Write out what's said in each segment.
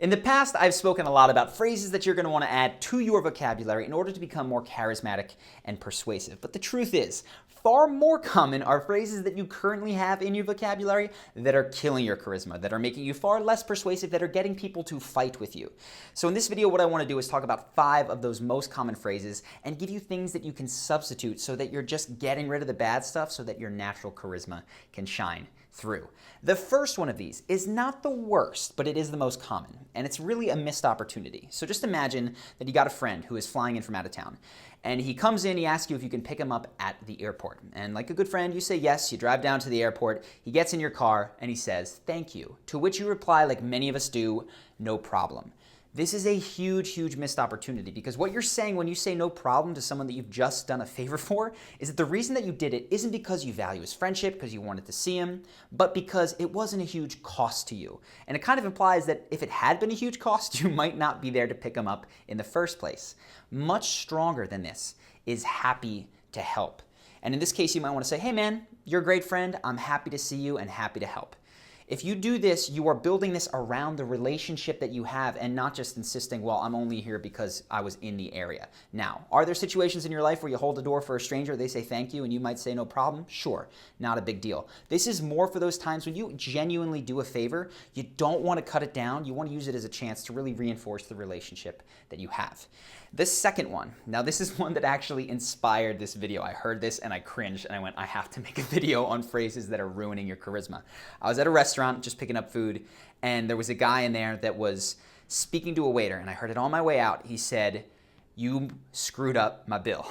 In the past, I've spoken a lot about phrases that you're going to want to add to your vocabulary in order to become more charismatic and persuasive. But the truth is, far more common are phrases that you currently have in your vocabulary that are killing your charisma, that are making you far less persuasive, that are getting people to fight with you. So in this video, what I want to do is talk about 5 of those most common phrases and give you things that you can substitute so that you're just getting rid of the bad stuff so that your natural charisma can shine through. The first one of these is not the worst, but it is the most common, and it's really a missed opportunity. So just imagine that you got a friend who is flying in from out of town, and he comes in, he asks you if you can pick him up at the airport. And like a good friend, you say yes, you drive down to the airport, he gets in your car, and he says, "Thank you," to which you reply, like many of us do, "No problem." This is a huge, huge missed opportunity because what you're saying when you say no problem to someone that you've just done a favor for is that the reason that you did it isn't because you value his friendship, because you wanted to see him, but because it wasn't a huge cost to you. And it kind of implies that if it had been a huge cost, you might not be there to pick him up in the first place. Much stronger than this is happy to help. And in this case, you might want to say, "Hey man, you're a great friend. I'm happy to see you and happy to help." If you do this, you are building this around the relationship that you have and not just insisting, "Well, I'm only here because I was in the area." Now, are there situations in your life where you hold the door for a stranger, they say thank you, and you might say no problem? Sure, not a big deal. This is more for those times when you genuinely do a favor, you don't want to cut it down, you want to use it as a chance to really reinforce the relationship that you have. The second one, now this is one that actually inspired this video. I heard this and I cringed and I went, I have to make a video on phrases that are ruining your charisma. I was at a restaurant just picking up food and there was a guy in there that was speaking to a waiter and I heard it on my way out. He said, "You screwed up my bill."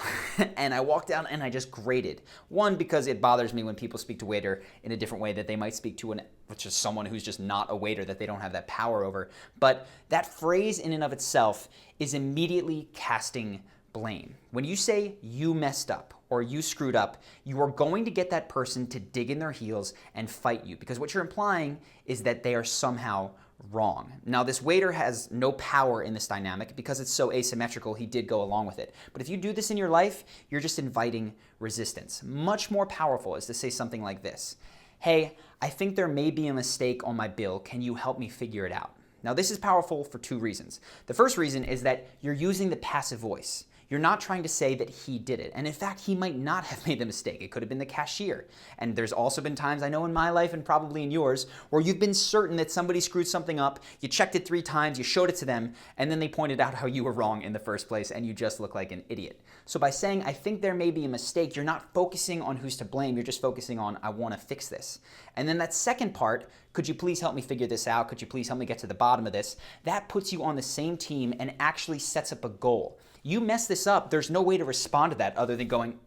And I walked out and I just grated. One, because it bothers me when people speak to waiter in a different way that they might speak to which is someone who's just not a waiter, that they don't have that power over. But that phrase in and of itself is immediately casting blame. When you say "you messed up" or "you screwed up," you are going to get that person to dig in their heels and fight you because what you're implying is that they are somehow wrong. Now, this waiter has no power in this dynamic because it's so asymmetrical, he did go along with it. But if you do this in your life, you're just inviting resistance. Much more powerful is to say something like this: "Hey, I think there may be a mistake on my bill. Can you help me figure it out?" Now, this is powerful for 2 reasons. The first reason is that you're using the passive voice. You're not trying to say that he did it. And in fact, he might not have made the mistake. It could have been the cashier. And there's also been times, I know in my life and probably in yours, where you've been certain that somebody screwed something up, you checked it 3 times, you showed it to them, and then they pointed out how you were wrong in the first place and you just look like an idiot. So by saying, "I think there may be a mistake," you're not focusing on who's to blame, you're just focusing on, "I want to fix this." And then that second part, "Could you please help me figure this out? Could you please help me get to the bottom of this?" That puts you on the same team and actually sets up a goal. You mess this up, there's no way to respond to that other than going,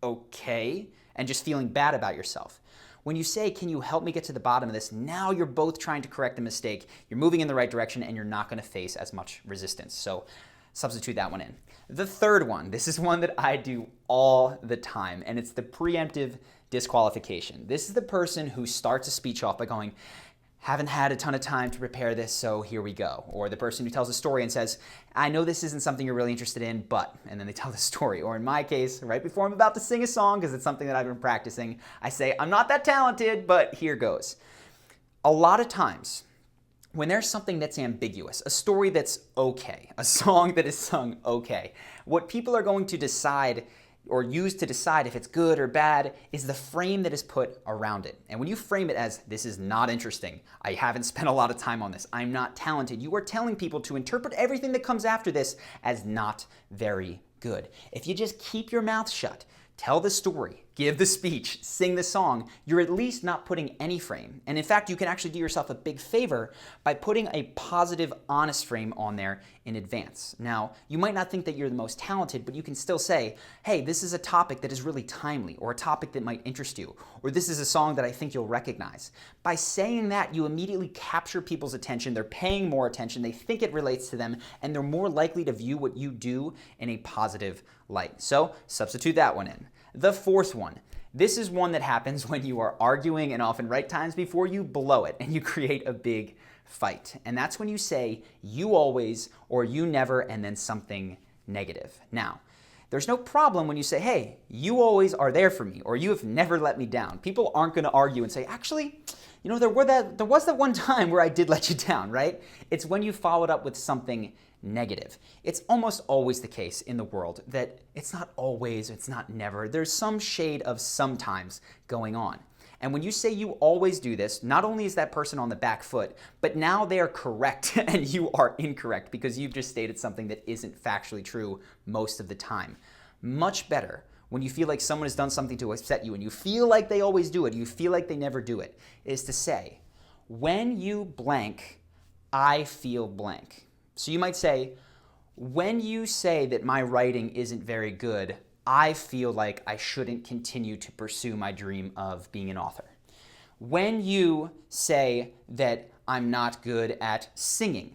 "Okay," and just feeling bad about yourself. When you say, "Can you help me get to the bottom of this?" now you're both trying to correct the mistake, you're moving in the right direction, and you're not going to face as much resistance. So substitute that one in. The third one, this is one that I do all the time, and it's the preemptive disqualification. This is the person who starts a speech off by going, "Haven't had a ton of time to prepare this, so here we go." Or the person who tells a story and says, "I know this isn't something you're really interested in, but," and then they tell the story. Or in my case, right before I'm about to sing a song, because it's something that I've been practicing, I say, "I'm not that talented, but here goes." A lot of times, when there's something that's ambiguous, a story that's okay, a song that is sung okay, what people are going to decide or use to decide if it's good or bad is the frame that is put around it. And when you frame it as, "This is not interesting, I haven't spent a lot of time on this, I'm not talented," you are telling people to interpret everything that comes after this as not very good. If you just keep your mouth shut, tell the story, give the speech, sing the song, you're at least not putting any frame. And in fact, you can actually do yourself a big favor by putting a positive, honest frame on there in advance. Now, you might not think that you're the most talented, but you can still say, "Hey, this is a topic that is really timely," or "a topic that might interest you," or "This is a song that I think you'll recognize." By saying that, you immediately capture people's attention, they're paying more attention, they think it relates to them, and they're more likely to view what you do in a positive light. So substitute that one in. The fourth one. This is one that happens when you are arguing and often right times before you blow it and you create a big fight. And that's when you say "you always" or "you never" and then something negative. Now, there's no problem when you say, "Hey, you always are there for me," or "you have never let me down." People aren't going to argue and say, "Actually, You know, there was that one time where I did let you down, right? It's when you followed up with something negative. It's almost always the case in the world that it's not always, it's not never. There's some shade of sometimes going on. And when you say you always do this, not only is that person on the back foot, but now they are correct and you are incorrect because you've just stated something that isn't factually true most of the time. Much better when you feel like someone has done something to upset you and you feel like they always do it, you feel like they never do it, is to say, when you blank, I feel blank. So you might say, when you say that my writing isn't very good, I feel like I shouldn't continue to pursue my dream of being an author. When you say that I'm not good at singing,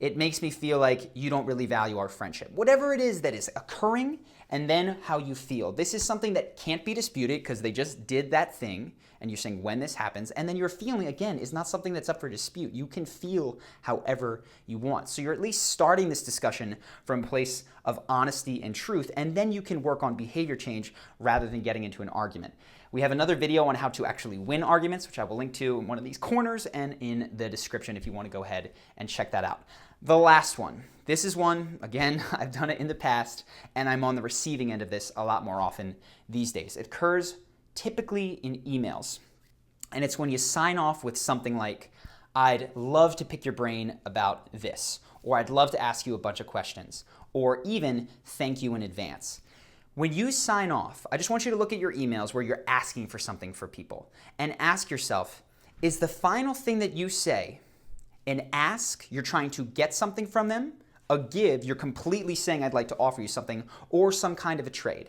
it makes me feel like you don't really value our friendship. Whatever it is that is occurring, and then how you feel. This is something that can't be disputed because they just did that thing, and you're saying when this happens, and then your feeling, again, is not something that's up for dispute. You can feel however you want. So you're at least starting this discussion from a place of honesty and truth, and then you can work on behavior change rather than getting into an argument. We have another video on how to actually win arguments, which I will link to in one of these corners and in the description if you want to go ahead and check that out. The last one. This is one, again, I've done it in the past, and I'm on the receiving end of this a lot more often these days. It occurs typically in emails, and it's when you sign off with something like, I'd love to pick your brain about this, or I'd love to ask you a bunch of questions, or even thank you in advance. When you sign off, I just want you to look at your emails where you're asking for something for people and ask yourself, is the final thing that you say an ask, you're trying to get something from them, a give, you're completely saying I'd like to offer you something, or some kind of a trade?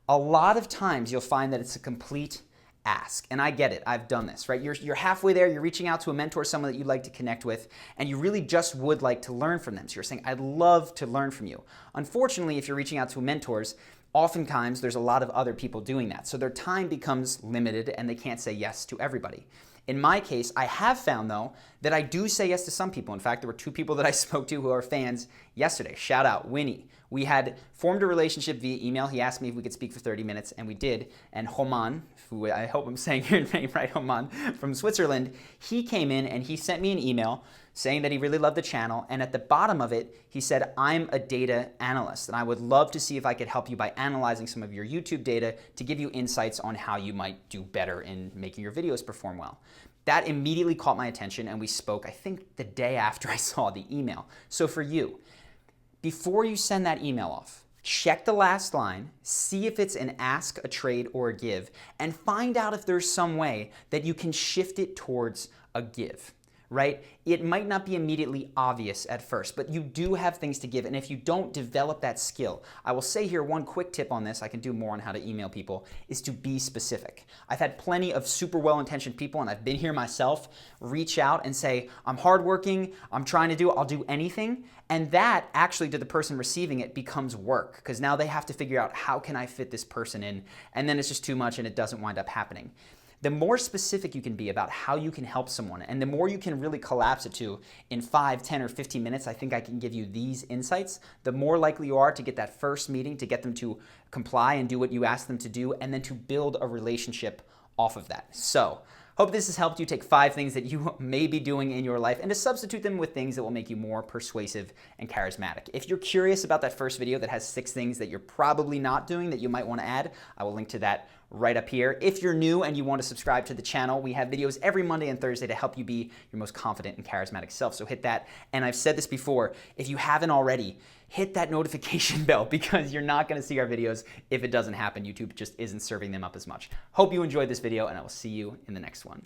A lot of times you'll find that it's a complete ask. And I get it, I've done this, right? You're halfway there, you're reaching out to a mentor, someone that you'd like to connect with, and you really just would like to learn from them. So you're saying, I'd love to learn from you. Unfortunately, if you're reaching out to mentors, oftentimes there's a lot of other people doing that. So their time becomes limited and they can't say yes to everybody. In my case, I have found, though, that I do say yes to some people. In fact, there were 2 people that I spoke to who are fans yesterday. Shout out, Winnie. We had formed a relationship via email. He asked me if we could speak for 30 minutes, and we did. And Homan, who I hope I'm saying your name right, Homan, from Switzerland, he came in and he sent me an email saying that he really loved the channel. And at the bottom of it, he said, I'm a data analyst, and I would love to see if I could help you by analyzing some of your YouTube data to give you insights on how you might do better in making your videos perform well. That immediately caught my attention, and we spoke, I think, the day after I saw the email. So for you, before you send that email off, check the last line, see if it's an ask, a trade, or a give, and find out if there's some way that you can shift it towards a give. Right? It might not be immediately obvious at first, but you do have things to give, and if you don't develop that skill, I will say here one quick tip on this, I can do more on how to email people, is to be specific. I've had plenty of super well-intentioned people, and I've been here myself, reach out and say, I'm hardworking, I'll do anything, and that actually to the person receiving it becomes work, because now they have to figure out how can I fit this person in, and then it's just too much and it doesn't wind up happening. The more specific you can be about how you can help someone, and the more you can really collapse it to in 5, 10, or 15 minutes, I think I can give you these insights, the more likely you are to get that first meeting, to get them to comply and do what you ask them to do, and then to build a relationship off of that. So, hope this has helped you take 5 things that you may be doing in your life and to substitute them with things that will make you more persuasive and charismatic. If you're curious about that first video that has 6 things that you're probably not doing that you might want to add, I will link to that right up here. If you're new and you want to subscribe to the channel, we have videos every Monday and Thursday to help you be your most confident and charismatic self. So hit that. And I've said this before, if you haven't already, hit that notification bell because you're not going to see our videos if it doesn't happen. YouTube just isn't serving them up as much. Hope you enjoyed this video, and I will see you in the next one.